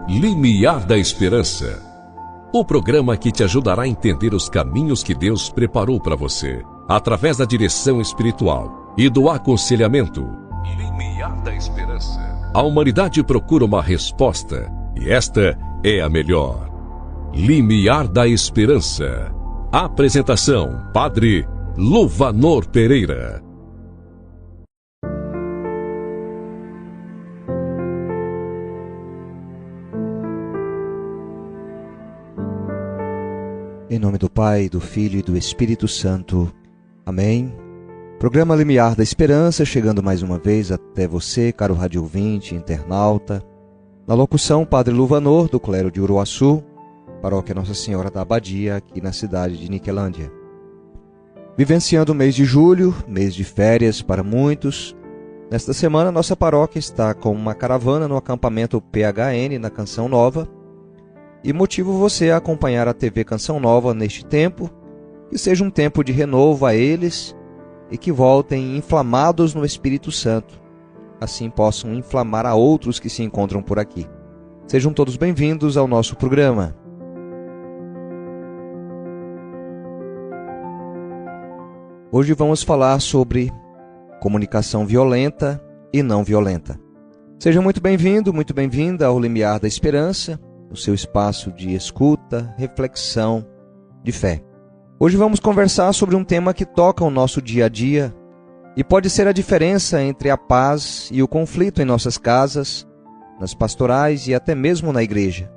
Limiar da Esperança. O programa que te ajudará a entender os caminhos que Deus preparou para você, através da direção espiritual e do aconselhamento. Limiar da Esperança. A humanidade procura uma resposta, e esta é a melhor. Limiar da Esperança. Apresentação: Padre Luvanor Pereira. Em nome do Pai, do Filho e do Espírito Santo. Amém. Programa Limiar da Esperança, chegando mais uma vez até você, caro rádio ouvinte, internauta. Na locução, Padre Luvanor, do clero de Uruaçu, paróquia Nossa Senhora da Abadia, aqui na cidade de Niquelândia. Vivenciando o mês de julho, mês de férias para muitos. Nesta semana, nossa paróquia está com uma caravana no acampamento PHN, na Canção Nova, e motivo você a acompanhar a TV Canção Nova neste tempo, que seja um tempo de renovo a eles e que voltem inflamados no Espírito Santo, assim possam inflamar a outros que se encontram por aqui. Sejam todos bem-vindos ao nosso programa. Hoje vamos falar sobre comunicação violenta e não violenta. Seja muito bem-vindo, muito bem-vinda ao Limiar da Esperança, o seu espaço de escuta, reflexão, de fé. Hoje vamos conversar sobre um tema que toca o nosso dia a dia e pode ser a diferença entre a paz e o conflito em nossas casas, nas pastorais e até mesmo na igreja.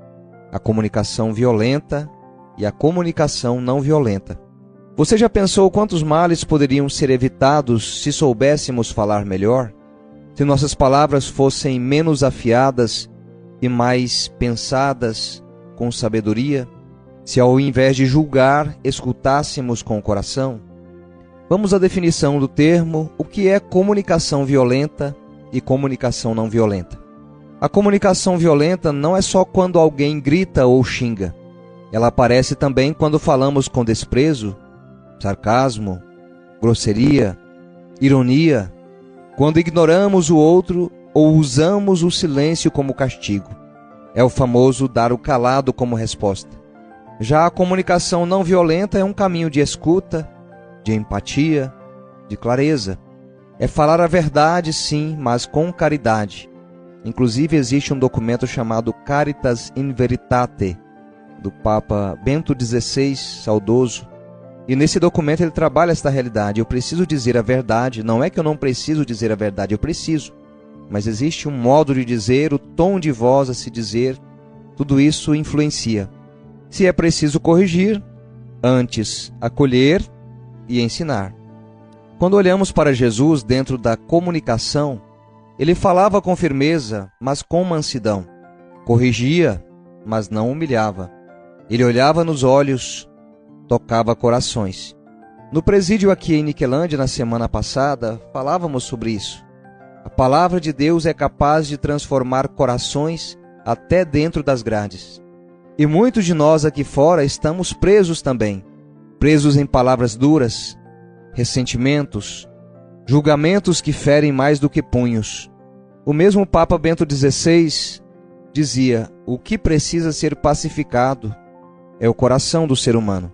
A comunicação violenta e a comunicação não violenta. Você já pensou quantos males poderiam ser evitados se soubéssemos falar melhor? Se nossas palavras fossem menos afiadas e mais pensadas com sabedoria? Se ao invés de julgar, escutássemos com o coração? Vamos à definição do termo: o que é comunicação violenta e comunicação não violenta. A comunicação violenta não é só quando alguém grita ou xinga. Ela aparece também quando falamos com desprezo, sarcasmo, grosseria, ironia, quando ignoramos o outro ou usamos o silêncio como castigo. É o famoso dar o calado como resposta. Já a comunicação não violenta é um caminho de escuta, de empatia, de clareza. É falar a verdade, sim, mas com caridade. Inclusive existe um documento chamado Caritas in Veritate, do Papa Bento XVI, saudoso. E nesse documento ele trabalha esta realidade. Eu preciso dizer a verdade. Não é que eu não preciso dizer a verdade, eu preciso. Mas existe um modo de dizer, o tom de voz a se dizer. Tudo isso influencia. Se é preciso corrigir, antes acolher e ensinar. Quando olhamos para Jesus dentro da comunicação, ele falava com firmeza, mas com mansidão. Corrigia, mas não humilhava. Ele olhava nos olhos, tocava corações. No presídio aqui em Niquelândia, na semana passada, falávamos sobre isso. A palavra de Deus é capaz de transformar corações até dentro das grades. E muitos de nós aqui fora estamos presos também. Presos em palavras duras, ressentimentos, julgamentos que ferem mais do que punhos. O mesmo Papa Bento XVI dizia: o que precisa ser pacificado é o coração do ser humano.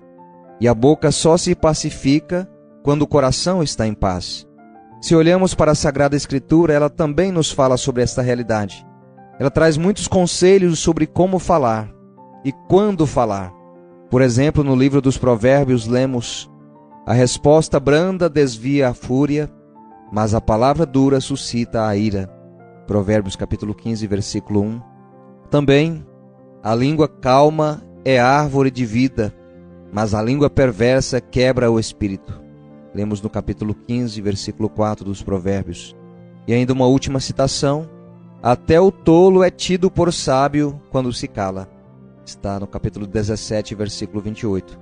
E a boca só se pacifica quando o coração está em paz. Se olhamos para a Sagrada Escritura, ela também nos fala sobre esta realidade. Ela traz muitos conselhos sobre como falar e quando falar. Por exemplo, no livro dos Provérbios lemos: a resposta branda desvia a fúria, mas a palavra dura suscita a ira. Provérbios capítulo 15, versículo 1. Também, a língua calma é árvore de vida, mas a língua perversa quebra o espírito. Lemos no capítulo 15, versículo 4 dos Provérbios. E ainda uma última citação: até o tolo é tido por sábio quando se cala. Está no capítulo 17, versículo 28.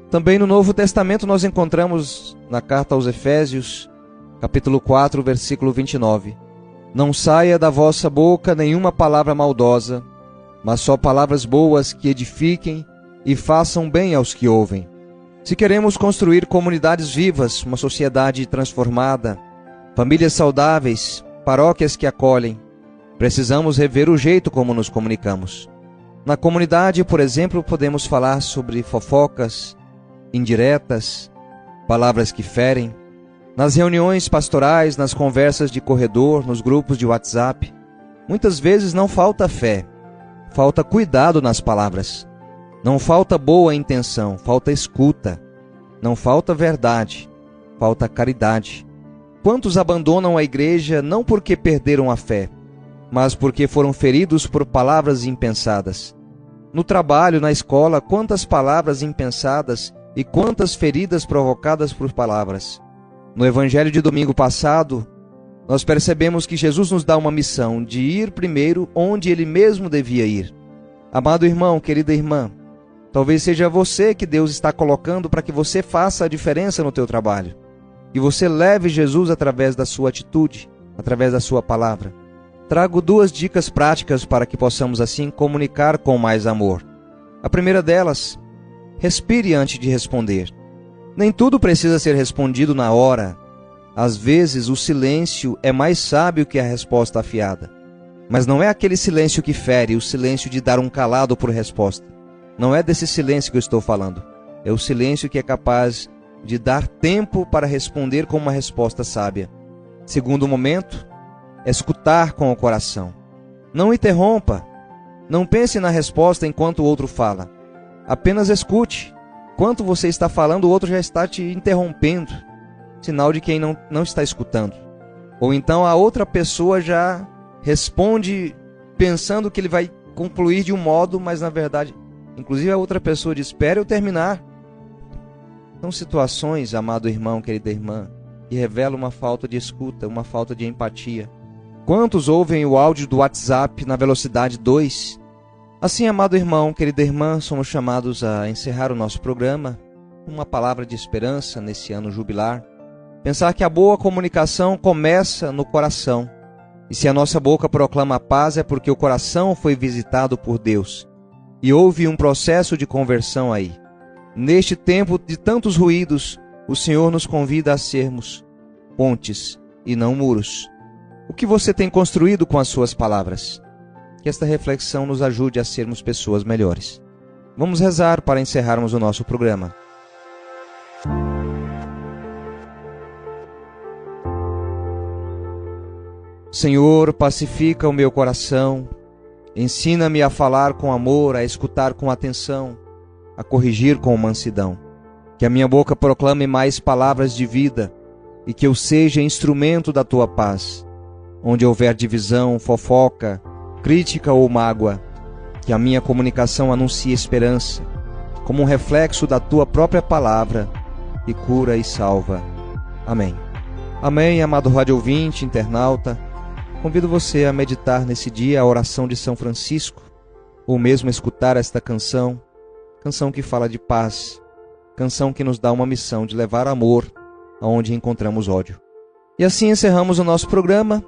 Também no Novo Testamento nós encontramos na carta aos Efésios, capítulo 4, versículo 29. Não saia da vossa boca nenhuma palavra maldosa, mas só palavras boas que edifiquem e façam bem aos que ouvem. Se queremos construir comunidades vivas, uma sociedade transformada, famílias saudáveis, paróquias que acolhem, precisamos rever o jeito como nos comunicamos. Na comunidade, por exemplo, podemos falar sobre fofocas, indiretas, palavras que ferem. Nas reuniões pastorais, nas conversas de corredor, nos grupos de WhatsApp, muitas vezes não falta fé, falta cuidado nas palavras. Não falta boa intenção, falta escuta. Não falta verdade, falta caridade. Quantos abandonam a igreja não porque perderam a fé, mas porque foram feridos por palavras impensadas? No trabalho, na escola, quantas palavras impensadas e quantas feridas provocadas por palavras? No evangelho de domingo passado, nós percebemos que Jesus nos dá uma missão de ir primeiro onde Ele mesmo devia ir. Amado irmão, querida irmã, talvez seja você que Deus está colocando para que você faça a diferença no teu trabalho. Que você leve Jesus através da sua atitude, através da sua palavra. Trago 2 dicas práticas para que possamos assim comunicar com mais amor. A primeira delas, respire antes de responder. Nem tudo precisa ser respondido na hora. Às vezes o silêncio é mais sábio que a resposta afiada. Mas não é aquele silêncio que fere, o silêncio de dar um calado por resposta. Não é desse silêncio que eu estou falando. É o silêncio que é capaz de dar tempo para responder com uma resposta sábia. Segundo momento, escutar com o coração. Não interrompa. Não pense na resposta enquanto o outro fala. Apenas escute. Enquanto você está falando, o outro já está te interrompendo. Sinal de quem não está escutando. Ou então a outra pessoa já responde pensando que ele vai concluir de um modo, mas na verdade, inclusive a outra pessoa diz, espere eu terminar. São situações, amado irmão, querida irmã, que revelam uma falta de escuta, uma falta de empatia. Quantos ouvem o áudio do WhatsApp na velocidade 2? Assim, amado irmão, querida irmã, somos chamados a encerrar o nosso programa com uma palavra de esperança nesse ano jubilar. Pensar que a boa comunicação começa no coração. E se a nossa boca proclama a paz é porque o coração foi visitado por Deus. E houve um processo de conversão aí. Neste tempo de tantos ruídos, o Senhor nos convida a sermos pontes e não muros. O que você tem construído com as suas palavras? Que esta reflexão nos ajude a sermos pessoas melhores. Vamos rezar para encerrarmos o nosso programa. Senhor, pacifica o meu coração. Ensina-me a falar com amor, a escutar com atenção, a corrigir com mansidão. Que a minha boca proclame mais palavras de vida e que eu seja instrumento da tua paz. Onde houver divisão, fofoca, crítica ou mágoa, que a minha comunicação anuncie esperança, como um reflexo da tua própria palavra, que cura e salva. Amém. Amém, amado rádio ouvinte, internauta. Convido você a meditar nesse dia a oração de São Francisco, ou mesmo escutar esta canção, canção que fala de paz, canção que nos dá uma missão de levar amor aonde encontramos ódio. E assim encerramos o nosso programa.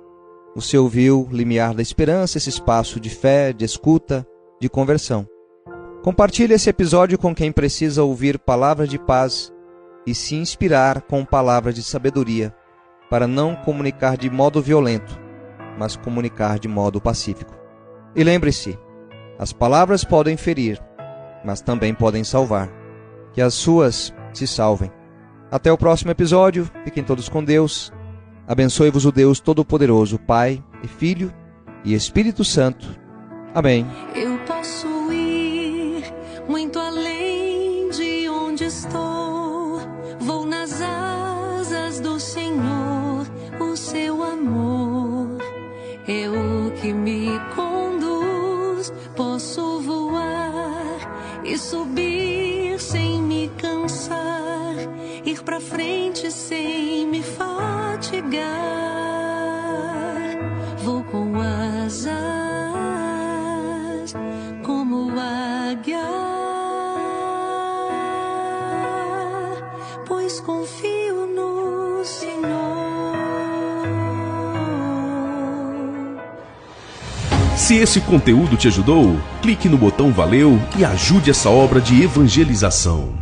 Você ouviu Limiar da Esperança, esse espaço de fé, de escuta, de conversão. Compartilhe esse episódio com quem precisa ouvir palavras de paz e se inspirar com palavras de sabedoria, para não comunicar de modo violento, mas comunicar de modo pacífico. E lembre-se, as palavras podem ferir, mas também podem salvar. Que as suas se salvem. Até o próximo episódio. Fiquem todos com Deus. Abençoe-vos o Deus Todo-Poderoso, Pai e Filho e Espírito Santo. Amém. Eu posso ir muito além de onde estou. Vou nas asas do Senhor, o seu amor é o que me conduz. Posso voar e subir sem me cansar, ir pra frente sem me fatigar. Vou com asas como águia, pois confio no Senhor. Se esse conteúdo te ajudou, clique no botão Valeu e ajude essa obra de evangelização.